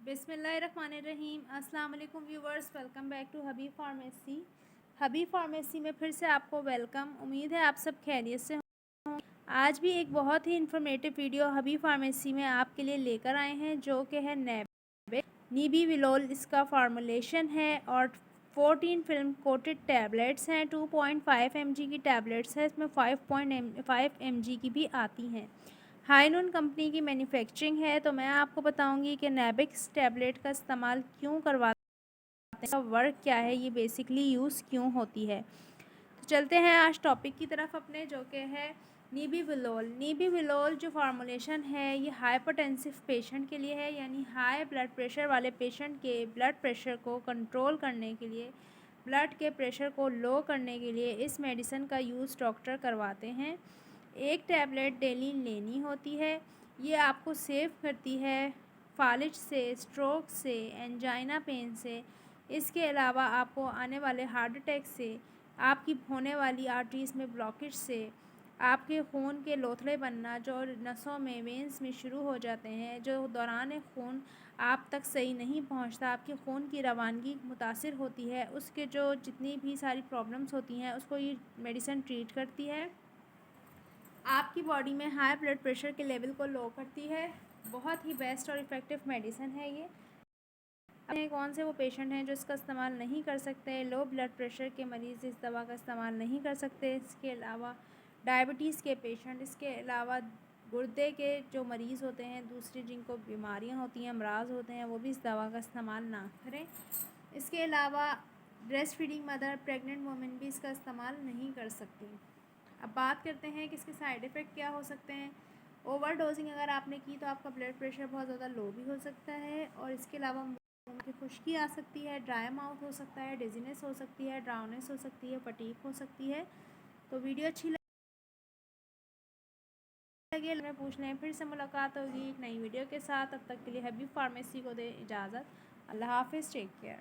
बिस्मिल्लाहिर्रहमानिर्रहीम। अस्सलाम वालेकुम viewers, welcome back to Habib pharmacy. Habib pharmacy में फिर से आपको वेलकम। उम्मीद है आप सब खैरियत से हों। आज भी एक बहुत ही इन्फॉर्मेटिव वीडियो हबीब फार्मेसी में आपके लिए लेकर आए हैं, जो कि है नीबिविलोल। इसका फार्मूलेशन है और 14 फिल्म कोटेड टैबलेट्स हैं। 2.5 mg की टैबलेट्स है, इसमें 5 mg की भी आती हैं। हाइनून कंपनी की मैन्युफैक्चरिंग है। तो मैं आपको बताऊंगी कि नेबिक्स टैबलेट का इस्तेमाल क्यों करवाते हैं, इसका वर्क क्या है, ये बेसिकली यूज़ क्यों होती है। तो चलते हैं आज टॉपिक की तरफ अपने, जो कि है नीबिविलोल। नीबिविलोल जो फार्मूलेशन है ये हाइपरटेंसिव पेशेंट के लिए है, यानी हाई ब्लड प्रेशर वाले पेशेंट के ब्लड प्रेशर को कंट्रोल करने के लिए, ब्लड के प्रेशर को लो करने के लिए इस मेडिसिन का यूज़ डॉक्टर करवाते हैं। एक टैबलेट डेली लेनी होती है। ये आपको सेव करती है फालिज से, स्ट्रोक से, एंजाइना पेन से। इसके अलावा आपको आने वाले हार्ट अटैक से, आपकी होने वाली आर्टरीज़ में ब्लॉकेज से, आपके खून के लोथड़े बनना जो नसों में, वेंस में शुरू हो जाते हैं, जो दौरान खून आप तक सही नहीं पहुंचता, आपके खून की रवानगी मुतासिर होती है, उसके जो जितनी भी सारी प्रॉब्लम्स होती हैं उसको ये मेडिसिन ट्रीट करती है। आपकी बॉडी में हाई ब्लड प्रेशर के लेवल को लो करती है। बहुत ही बेस्ट और इफ़ेक्टिव मेडिसिन है ये। अब कौन से वो पेशेंट हैं जो इसका इस्तेमाल नहीं कर सकते। लो ब्लड प्रेशर के मरीज़ इस दवा का इस्तेमाल नहीं कर सकते। इसके अलावा डायबिटीज़ के पेशेंट, इसके अलावा गुर्दे के जो मरीज़ होते हैं, दूसरी जिनको बीमारियां होती हैं, अमराज होते हैं, वो भी इस दवा का इस्तेमाल ना करें। इसके अलावा breast feeding mother, pregnant women भी इसका इस्तेमाल नहीं कर सकती। अब बात करते हैं कि इसके साइड इफ़ेक्ट क्या हो सकते हैं। ओवर डोजिंग अगर आपने की तो आपका ब्लड प्रेशर बहुत ज़्यादा लो भी हो सकता है, और इसके अलावा मुंह की खुश्की आ सकती है, ड्राई माउथ हो सकता है, डिजीनेस हो सकती है, ड्राउनेस हो सकती है, फटीग हो सकती है। तो वीडियो अच्छी लगे में पूछ लें। फिर से मुलाकात होगी एक नई वीडियो के साथ। तब तक के लिए हबीब फार्मेसी को दे इजाज़त। अल्लाह हाफिज़, टेक केयर।